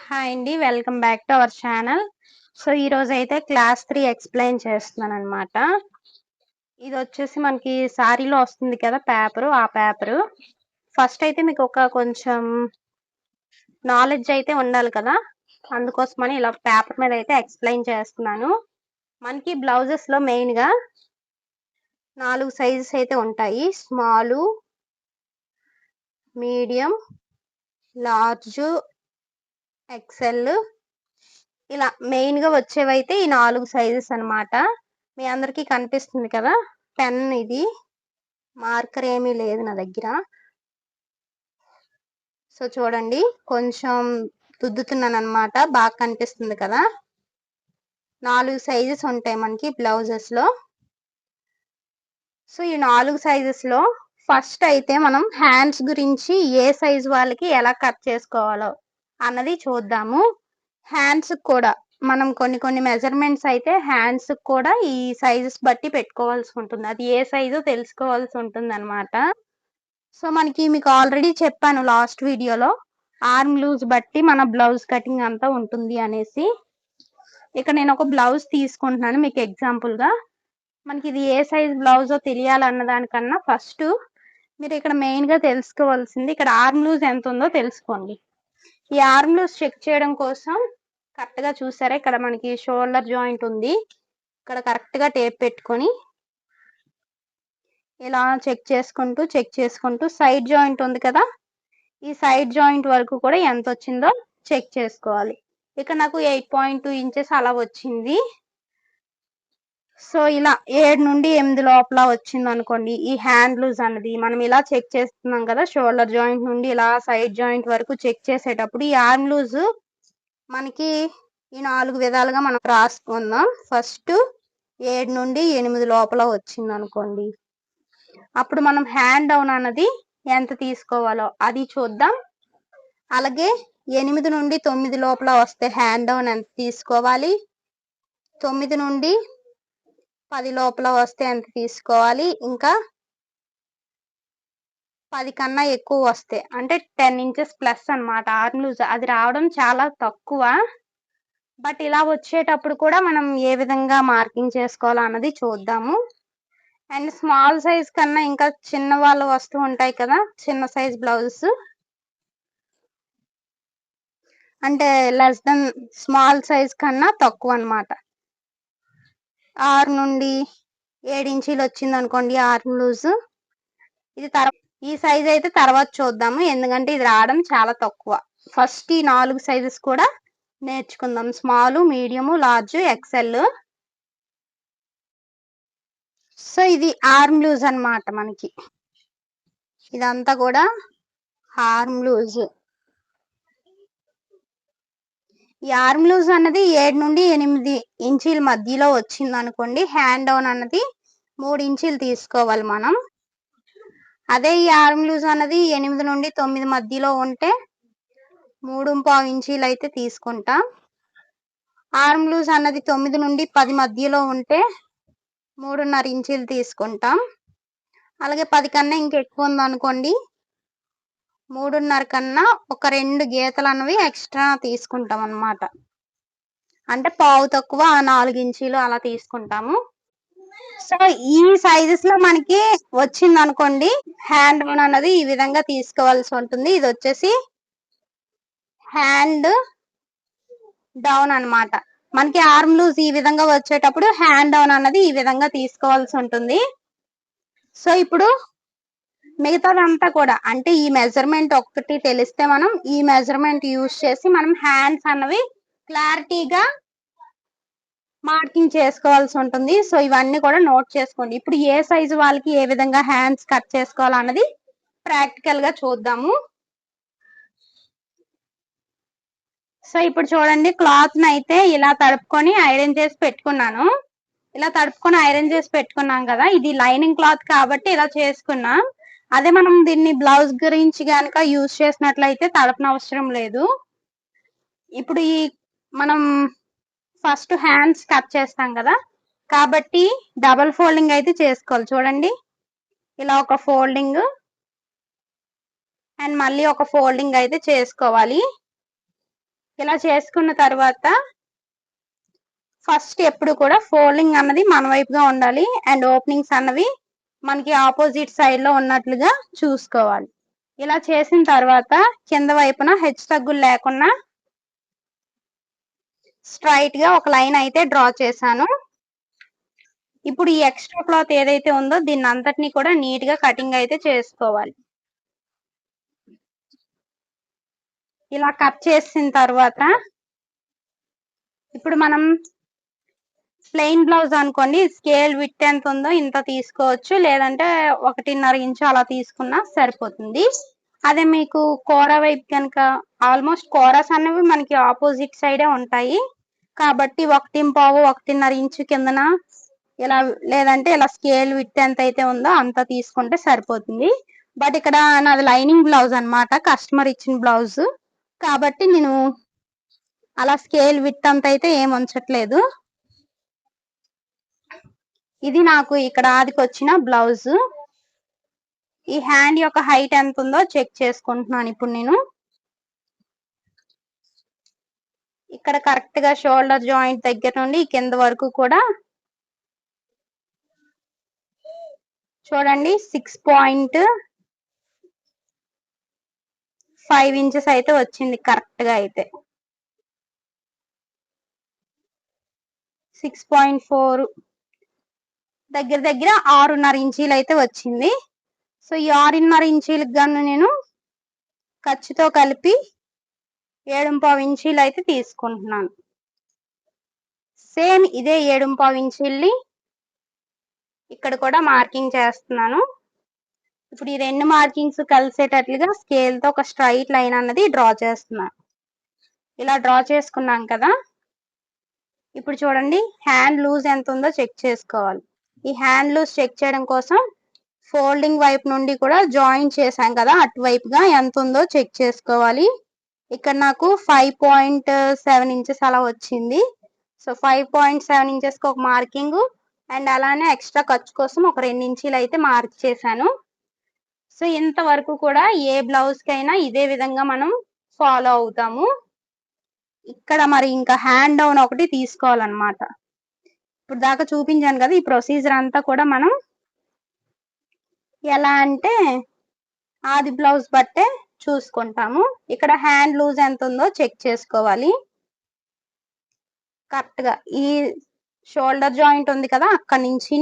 Hi అండి, welcome back to our channel. So ఈ రోజు అయితే క్లాస్ 3 ఎక్స్ప్లెయిన్ చేస్తున్నాను అనమాట. ఇది వచ్చేసి మనకి సారీలో వస్తుంది కదా పేపరు, ఆ పేపరు. ఫస్ట్ అయితే మీకు ఒక కొంచెం నాలెడ్జ్ అయితే ఉండాలి కదా, అందుకోసమని ఇలా పేపర్ మీద అయితే ఎక్స్ప్లెయిన్ చేస్తున్నాను. మనకి బ్లౌజెస్ లో మెయిన్ గా 4 సైజెస్ అయితే ఉంటాయి: స్మాల్, మీడియం, లార్జ్, ఎక్సెల్. ఇలా మెయిన్ గా వచ్చేవైతే ఈ 4 సైజెస్ అన్నమాట. మీ అందరికి కనిపిస్తుంది కదా. పెన్ ఇది, మార్కర్ ఏమీ లేదు నా దగ్గర. సో చూడండి, కొంచెం దుద్దుతున్నాను అనమాట, బాగా కనిపిస్తుంది కదా. 4 సైజెస్ ఉంటాయి మనకి బ్లౌజెస్ లో. సో ఈ 4 సైజెస్ లో ఫస్ట్ అయితే మనం హ్యాండ్స్ గురించి ఏ సైజ్ వాళ్ళకి ఎలా కట్ చేసుకోవాలో అన్నది చూద్దాము. హ్యాండ్స్ కూడా మనం కొన్ని మెజర్మెంట్స్ అయితే హ్యాండ్స్ కూడా ఈ సైజెస్ బట్టి పెట్టుకోవాల్సి ఉంటుంది. అది ఏ సైజు తెలుసుకోవాల్సి ఉంటుంది అనమాట. సో మీకు ఆల్రెడీ చెప్పాను లాస్ట్ వీడియోలో, ఆర్మ్ లూజ్ బట్టి మన బ్లౌజ్ కటింగ్ అంతా ఉంటుంది అనేసి. ఇక్కడ నేను ఒక బ్లౌజ్ తీసుకుంటున్నాను మీకు ఎగ్జాంపుల్ గా. మనకి ఇది ఏ సైజ్ బ్లౌజో తెలియాలన్న దానికన్నా ఫస్ట్ మీరు ఇక్కడ మెయిన్ గా తెలుసుకోవాల్సింది, ఇక్కడ ఆర్మ్ లూజ్ ఎంత ఉందో తెలుసుకోండి. ఈ ఆర్మ్ లూజ్ చెక్ చేయడం కోసం కరెక్ట్ గా చూసారా, ఇక్కడ మనకి షోల్డర్ జాయింట్ ఉంది, ఇక్కడ కరెక్ట్ గా టేప్ పెట్టుకొని ఇలా చెక్ చేసుకుంటూ సైడ్ జాయింట్ ఉంది కదా, ఈ సైడ్ జాయింట్ వరకు కూడా ఎంత వచ్చిందో చెక్ చేసుకోవాలి. ఇక్కడ నాకు 8.2 ఇంచెస్ అలా వచ్చింది. సో ఇలా 7 నుండి 8 లోపల వచ్చింది అనుకోండి. ఈ హ్యాండ్ లూజ్ అన్నది మనం ఇలా చెక్ చేస్తున్నాం కదా, షోల్డర్ జాయింట్ నుండి ఇలా సైడ్ జాయింట్ వరకు చెక్ చేసేటప్పుడు ఈ ఆర్మ్ లూజ్ మనకి ఈ 4 విధాలుగా మనం రాసుకుందాం. ఫస్ట్ 7 నుండి 8 లోపల వచ్చింది అనుకోండి, అప్పుడు మనం హ్యాండ్ డౌన్ అన్నది ఎంత తీసుకోవాలో అది చూద్దాం. అలాగే 8 నుండి 9 లోపల వస్తే హ్యాండ్ డౌన్ ఎంత తీసుకోవాలి, 9 నుండి 10 లోపల వస్తే ఎంత తీసుకోవాలి, ఇంకా 10 కన్నా ఎక్కువ వస్తే అంటే 10 ఇంచెస్ ప్లస్ అన్నమాట ఆర్మ్ లూజ్. అది రావడం చాలా తక్కువ, బట్ ఇలా వచ్చేటప్పుడు కూడా మనం ఏ విధంగా మార్కింగ్ చేసుకోవాలో అన్నది చూద్దాము. అండ్ స్మాల్ సైజ్ కన్నా ఇంకా చిన్న వాళ్ళు వస్తూ ఉంటాయి కదా, చిన్న సైజ్ బ్లౌజెస్, అంటే లెస్ దెన్ స్మాల్ సైజ్ కన్నా తక్కువ అన్నమాట. 6 నుండి 7 ఇంచీలు వచ్చింది అనుకోండి ఆర్మ్ లూజ్. ఇది ఈ సైజ్ అయితే తర్వాత చూద్దాము, ఎందుకంటే ఇది రావడం చాలా తక్కువ. ఫస్ట్ ఈ 4 సైజెస్ కూడా నేర్చుకుందాం: small, medium, large, XL. So ఇది ఆర్మ్ లూజ్ అన్నమాట మనకి. ఇదంతా కూడా ఆర్మ్ లూజ్. ఈ ఆర్మ్ లూజ్ అన్నది 7 నుండి 8 ఇంచీల మధ్యలో వచ్చింది అనుకోండి, హ్యాండ్ డౌన్ అన్నది 3 ఇంచీలు తీసుకోవాలి మనం. అదే ఈ ఆర్మ్ లూజ్ అన్నది 8 నుండి 9 మధ్యలో ఉంటే 3.5 ఇంచీలు అయితే తీసుకుంటాం. ఆర్మ్ లూజ్ అన్నది 9 నుండి 10 మధ్యలో ఉంటే 3.5 ఇంచీలు తీసుకుంటాం. అలాగే 10 కన్నా ఇంకెక్కువ ఉందనుకోండి, 3.5 కన్నా ఒక 2 గీతలు అన్నవి ఎక్స్ట్రా తీసుకుంటాం అన్నమాట. అంటే పావు తక్కువ 4 ఇంచీలు అలా తీసుకుంటాము. సో ఈ సైజెస్ లో మనకి వచ్చింది అనుకోండి, హ్యాండ్ డౌన్ అన్నది ఈ విధంగా తీసుకోవాల్సి ఉంటుంది. ఇది వచ్చేసి హ్యాండ్ డౌన్ అన్నమాట. మనకి ఆర్మ్ లూజ్ ఈ విధంగా వచ్చేటప్పుడు హ్యాండ్ డౌన్ అన్నది ఈ విధంగా తీసుకోవాల్సి ఉంటుంది. సో ఇప్పుడు మిగతాదంతా కూడా అంటే ఈ మెజర్మెంట్ ఒక్కటి తెలిస్తే మనం ఈ మెజర్మెంట్ యూజ్ చేసి మనం హ్యాండ్స్ అన్నవి క్లారిటీగా మార్కింగ్ చేసుకోవాల్సి ఉంటుంది. సో ఇవన్నీ కూడా నోట్ చేసుకోండి. ఇప్పుడు ఏ సైజు వాళ్ళకి ఏ విధంగా హ్యాండ్స్ కట్ చేసుకోవాలన్నది ప్రాక్టికల్ గా చూద్దాము. సో ఇప్పుడు చూడండి, క్లాత్ ని అయితే ఇలా తడుపుకొని ఐరన్ చేసి పెట్టుకున్నాను. ఇలా తడుపుకొని ఐరన్ చేసి పెట్టుకున్నాం కదా, ఇది లైనింగ్ క్లాత్ కాబట్టి ఇలా చేసుకున్నాం. అదే మనం దీన్ని బ్లౌజ్ గురించి కనుక యూజ్ చేసినట్లయితే తడపన అవసరం లేదు. ఇప్పుడు ఈ మనం ఫస్ట్ హ్యాండ్స్ కట్ చేస్తాం కదా, కాబట్టి డబల్ ఫోల్డింగ్ అయితే చేసుకోవాలి. చూడండి, ఇలా ఒక ఫోల్డింగ్ అండ్ మళ్ళీ ఒక ఫోల్డింగ్ అయితే చేసుకోవాలి. ఇలా చేసుకున్న తర్వాత ఫస్ట్ ఎప్పుడు కూడా ఫోల్డింగ్ అన్నది మన వైపుగా ఉండాలి అండ్ ఓపెనింగ్స్ అన్నవి మనకి ఆపోజిట్ సైడ్ లో ఉన్నట్లుగా చూసుకోవాలి. ఇలా చేసిన తర్వాత కింద వైపున హెచ్చు తగ్గులు లేకుండా స్ట్రైట్ గా ఒక లైన్ అయితే డ్రా చేశాను. ఇప్పుడు ఈ ఎక్స్ట్రా క్లాత్ ఏదైతే ఉందో దీన్ని అంతటిని కూడా నీట్ గా కటింగ్ అయితే చేసుకోవాలి. ఇలా కట్ చేసిన తర్వాత ఇప్పుడు మనం ప్లెయిన్ బ్లౌజ్ అనుకోండి, స్కేల్ విడ్త్ ఎంత ఉందో ఇంత తీసుకోవచ్చు, లేదంటే 1.5 ఇంచు అలా తీసుకున్నా సరిపోతుంది. అదే మీకు కోర వైపు కనుక ఆల్మోస్ట్ కోరాస్ అనేవి మనకి ఆపోజిట్ సైడే ఉంటాయి కాబట్టి 1.5 1.5 ఇంచు కిందన ఇలా, లేదంటే ఇలా స్కేల్ విడ్త్ ఎంత అయితే ఉందో అంత తీసుకుంటే సరిపోతుంది. బట్ ఇక్కడ నాది లైనింగ్ బ్లౌజ్ అన్నమాట, కస్టమర్ ఇచ్చిన బ్లౌజ్ కాబట్టి నేను అలా స్కేల్ విడ్త్ అంత అయితే ఏం ఉంచట్లేదు. ఇది నాకు ఇక్కడ ఆదికి వచ్చిన బ్లౌజ్. ఈ హ్యాండ్ యొక్క హైట్ ఎంత ఉందో చెక్ చేసుకుంటున్నాను ఇప్పుడు నేను. ఇక్కడ కరెక్ట్ గా షోల్డర్ జాయింట్ దగ్గర నుండి కింద వరకు కూడా చూడండి 6.5 ఇంచెస్ అయితే వచ్చింది కరెక్ట్ గా అయితే. 6.4 దగ్గర దగ్గర 6.5 ఇంచీలు అయితే వచ్చింది. సో ఈ 6.5 ఇంచీలకు గాను నేను ఖర్చుతో కలిపి 7.5 ఇంచీలు అయితే తీసుకుంటున్నాను. సేమ్ ఇదే 7.5 ఇంచీల్ని ఇక్కడ కూడా మార్కింగ్ చేస్తున్నాను. ఇప్పుడు ఈ రెండు మార్కింగ్స్ కలిసేటట్లుగా స్కేల్ తో ఒక స్ట్రైట్ లైన్ అన్నది డ్రా చేస్తున్నాను. ఇలా డ్రా చేసుకున్నాం కదా, ఇప్పుడు చూడండి హ్యాండ్ లూజ్ ఎంత ఉందో చెక్ చేసుకోవాలి. ఈ హ్యాండ్ లూజ్ చెక్ చేయడం కోసం ఫోల్డింగ్ వైపు నుండి కూడా జాయిన్ చేశాం కదా, అటువైపుగా ఎంత ఉందో చెక్ చేసుకోవాలి. ఇక్కడ నాకు 5.7 ఇంచెస్ అలా వచ్చింది. సో 5.7 ఇంచెస్ కి ఒక మార్కింగ్ అండ్ అలానే ఎక్స్ట్రా ఖర్చు కోసం ఒక 2 ఇంచీలు అయితే మార్క్ చేశాను. సో ఇంతవరకు కూడా ఏ బ్లౌజ్ కైనా ఇదే విధంగా మనం ఫాలో అవుతాము. ఇక్కడ మరి ఇంకా హ్యాండ్ డౌన్ ఒకటి తీసుకోవాలన్నమాట. ఇప్పుడు దాకా చూపించాను కదా, ఈ ప్రొసీజర్ అంతా కూడా మనం ఎలా అంటే ఆది బ్లౌజ్ బట్టే చూసుకుంటాము. ఇక్కడ హ్యాండ్ లూజ్ ఎంత ఉందో చెక్ చేసుకోవాలి. కరెక్ట్ గా ఈ షోల్డర్ జాయింట్ ఉంది కదా, అక్కడి నుంచి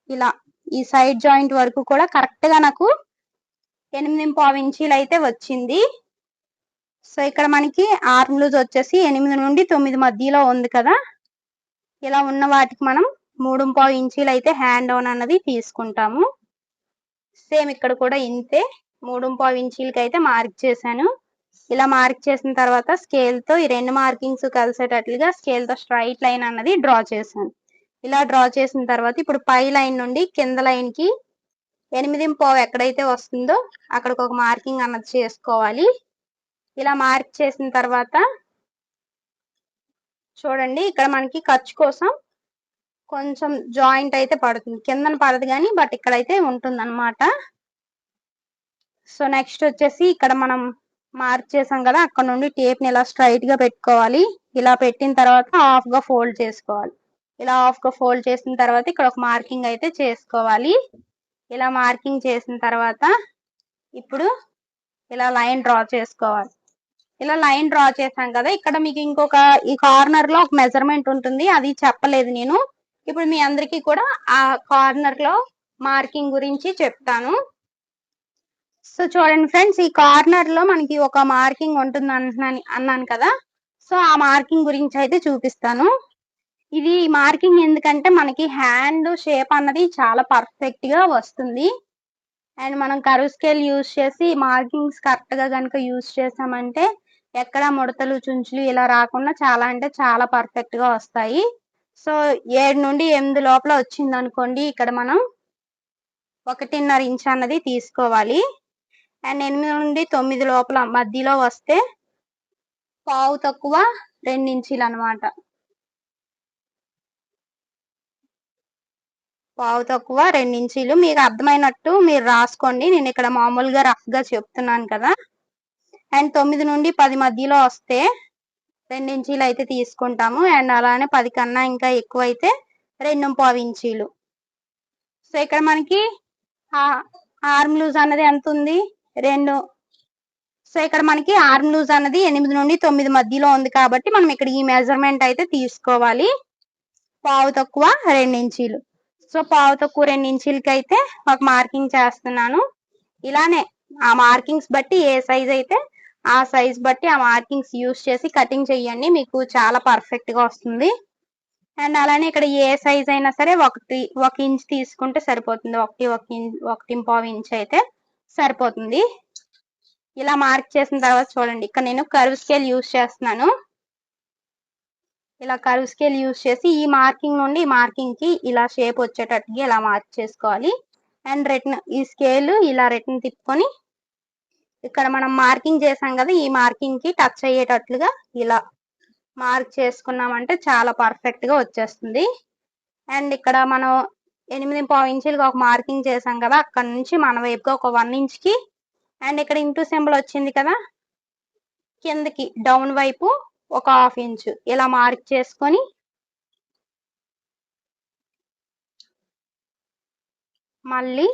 ఇలా ఈ సైడ్ జాయింట్ వరకు కూడా కరెక్ట్ గా నాకు 8.5 ఇంచీలు అయితే వచ్చింది. సో ఇక్కడ మనకి ఆర్మ్ లూజ్ వచ్చేసి 8 నుండి 9 మధ్యలో ఉంది కదా, ఇలా ఉన్న వాటికి మనం 3.5 ఇంచీలు అయితే హ్యాండ్ డౌన్ అన్నది తీసుకుంటాము. సేమ్ ఇక్కడ కూడా ఇంతే 3.5 ఇంచీలకి అయితే మార్క్ చేశాను. ఇలా మార్క్ చేసిన తర్వాత స్కేల్ తో ఈ రెండు మార్కింగ్స్ కలిసేటట్లుగా స్కేల్ తో స్ట్రైట్ లైన్ అన్నది డ్రా చేశాను. ఇలా డ్రా చేసిన తర్వాత ఇప్పుడు పై లైన్ నుండి కింద లైన్ కి 8.5 ఎక్కడైతే వస్తుందో అక్కడికి ఒక మార్కింగ్ అన్నది చేసుకోవాలి. ఇలా మార్క్ చేసిన తర్వాత చూడండి ఇక్కడ మనకి ఖర్చు కోసం కొంచెం జాయింట్ అయితే పడుతుంది, కిందన పడదు కానీ బట్ ఇక్కడైతే ఉంటుంది అనమాట. సో నెక్స్ట్ వచ్చేసి ఇక్కడ మనం మార్క్ చేసాం కదా, అక్కడ నుండి టేప్ ని ఇలా స్ట్రైట్ గా పెట్టుకోవాలి. ఇలా పెట్టిన తర్వాత హాఫ్ గా ఫోల్డ్ చేసుకోవాలి. ఇలా హాఫ్ గా ఫోల్డ్ చేసిన తర్వాత ఇక్కడ ఒక మార్కింగ్ అయితే చేసుకోవాలి. ఇలా మార్కింగ్ చేసిన తర్వాత ఇప్పుడు ఇలా లైన్ డ్రా చేసుకోవాలి. ఇలా లైన్ డ్రా చేసాం కదా, ఇక్కడ మీకు ఇంకొక ఈ కార్నర్ లో ఒక మెజర్మెంట్ ఉంటుంది, అది చెప్పలేదు నేను. ఇప్పుడు మీ అందరికీ కూడా ఆ కార్నర్ లో మార్కింగ్ గురించి చెప్తాను. సో చూడండి ఫ్రెండ్స్, ఈ కార్నర్ లో మనకి ఒక మార్కింగ్ ఉంటుంది అన్నాను కదా, సో ఆ మార్కింగ్ గురించి అయితే చూపిస్తాను. ఇది మార్కింగ్ ఎందుకంటే మనకి హ్యాండ్ షేప్ అన్నది చాలా పర్ఫెక్ట్ గా వస్తుంది. అండ్ మనం కర్వ్ స్కేల్ యూజ్ చేసి మార్కింగ్స్ కరెక్ట్ గా కనుక యూజ్ చేసామంటే ఎక్కడ ముడతలు చుంచులు ఇలా రాకుండా చాలా అంటే చాలా పర్ఫెక్ట్ గా వస్తాయి. సో 7 నుండి 8 లోపల వచ్చింది అనుకోండి, ఇక్కడ మనం 1.5 ఇంచ్ అన్నది తీసుకోవాలి. అండ్ 8 నుండి 9 లోపల మధ్యలో వస్తే పావు తక్కువ 2 ఇంచీలు అనమాట. పావు తక్కువ 2 ఇంచీలు మీకు అర్థమైనట్టు మీరు రాసుకోండి, నేను ఇక్కడ మామూలుగా రఫ్ గా చెప్తున్నాను కదా. అండ్ 9 నుండి 10 మధ్యలో వస్తే 2 ఇంచీలు అయితే తీసుకుంటాము. అండ్ అలానే 10 కన్నా ఇంకా ఎక్కువ అయితే 2.25 ఇంచీలు. సో ఇక్కడ మనకి ఆర్మ్ లూజ్ అన్నది ఎంత ఉంది? 2. సో ఇక్కడ మనకి ఆర్మ్ లూజ్ అన్నది 8 నుండి 9 మధ్యలో ఉంది కాబట్టి మనం ఇక్కడ ఈ మెజర్మెంట్ అయితే తీసుకోవాలి. పావు తక్కువ 2 ఇంచీలు. సో పావు తక్కువ 2 ఇంచీలకి అయితే ఒక మార్కింగ్ చేస్తున్నాను. ఇలానే ఆ మార్కింగ్స్ బట్టి ఏ సైజ్ అయితే ఆ సైజ్ బట్టి ఆ మార్కింగ్స్ యూస్ చేసి కటింగ్ చెయ్యండి, మీకు చాలా పర్ఫెక్ట్ గా వస్తుంది. అండ్ అలానే ఇక్కడ ఏ సైజ్ అయినా సరే 1 ఇంచ్ తీసుకుంటే సరిపోతుంది. 1.25 ఇంచ్ అయితే సరిపోతుంది. ఇలా మార్క్ చేసిన తర్వాత చూడండి, ఇక్కడ నేను కర్వ్ స్కేల్ యూస్ చేస్తున్నాను. ఇలా కర్వ్ స్కేల్ యూస్ చేసి ఈ మార్కింగ్ నుండి ఈ మార్కింగ్ కి ఇలా షేప్ వచ్చేటట్టుగా ఇలా మార్క్ చేసుకోవాలి. అండ్ రిటర్న్ ఈ స్కేల్ ఇలా రిటర్న్ తిప్పుకొని ఇక్కడ మనం మార్కింగ్ చేసాం కదా, ఈ మార్కింగ్ కి టచ్ అయ్యేటట్లుగా ఇలా మార్క్ చేసుకున్నామంటే చాలా పర్ఫెక్ట్ గా వచ్చేస్తుంది. అండ్ ఇక్కడ మనం 8.25 ఇంచులుగా ఒక మార్కింగ్ చేసాం కదా, అక్కడ నుంచి మన వైపుగా ఒక 1 ఇంచ్ కి అండ్ ఇక్కడ ఇంటూ సింబల్ వచ్చింది కదా, కిందకి డౌన్ వైపు ఒక 1/2 ఇంచ్ ఇలా మార్క్ చేసుకొని మళ్ళీ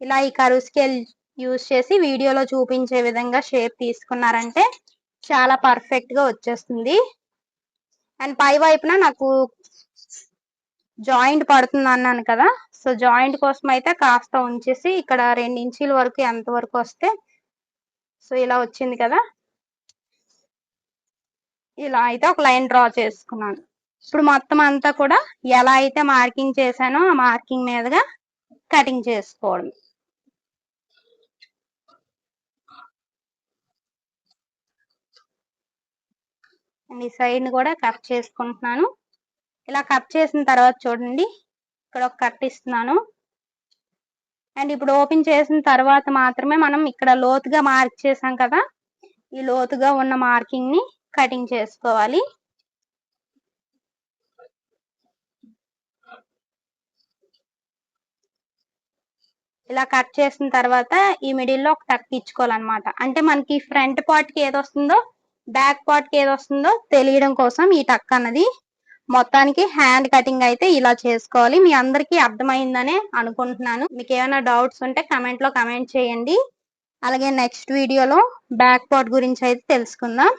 ఇలా ఈ కర్వ్ స్కేల్ యూస్ చేసి వీడియోలో చూపించే విధంగా షేప్ తీసుకున్నారంటే చాలా పర్ఫెక్ట్ గా వచ్చేస్తుంది. అండ్ పై వైపున నాకు జాయింట్ పడుతుంది అన్నాను కదా, సో జాయింట్ కోసం అయితే కాస్త ఉంచేసి ఇక్కడ 2 ఇంచీల వరకు ఎంత వరకు వస్తే, సో ఇలా వచ్చింది కదా, ఇలా అయితే ఒక లైన్ డ్రా చేసుకున్నాను. ఇప్పుడు మొత్తం అంతా కూడా ఎలా అయితే మార్కింగ్ చేశానో ఆ మార్కింగ్ మీదుగా కటింగ్ చేసుకోవడం. అండ్ ఈ సైడ్ ని కూడా కట్ చేసుకుంటున్నాను. ఇలా కట్ చేసిన తర్వాత చూడండి, ఇక్కడ ఒక కట్ ఇస్తున్నాను. అండ్ ఇప్పుడు ఓపెన్ చేసిన తర్వాత మాత్రమే మనం ఇక్కడ లోతుగా మార్క్ చేసాం కదా, ఈ లోతుగా ఉన్న మార్కింగ్ ని కటింగ్ చేసుకోవాలి. ఇలా కట్ చేసిన తర్వాత ఈ మిడిల్ లో ఒక టక్ ఇచ్చుకోవాలన్నమాట. అంటే మనకి ఫ్రంట్ పార్ట్ కి ఏది వస్తుందో బ్యాక్ పార్ట్ కి ఏది వస్తుందో తెలియడం కోసం ఈ టక్ అన్నది. మొత్తానికి హ్యాండ్ కటింగ్ అయితే ఇలా చేసుకోవాలి. మీ అందరికీ అర్థమైందనే అనుకుంటున్నాను. మీకు ఏమైనా డౌట్స్ ఉంటే కమెంట్ లో కమెంట్ చేయండి. అలాగే నెక్స్ట్ వీడియోలో బ్యాక్ పార్ట్ గురించి అయితే తెలుసుకుందాం.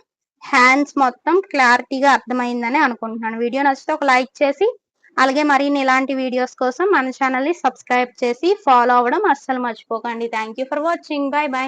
హ్యాండ్స్ మొత్తం క్లారిటీగా అర్థమైందని అనుకుంటున్నాను. వీడియో నచ్చితే ఒక లైక్ చేసి అలాగే మరిన్ని ఇలాంటి వీడియోస్ కోసం మన ఛానల్ ని సబ్స్క్రైబ్ చేసి ఫాలో అవ్వడం అస్సలు మర్చిపోకండి. Thank you for watching. By by.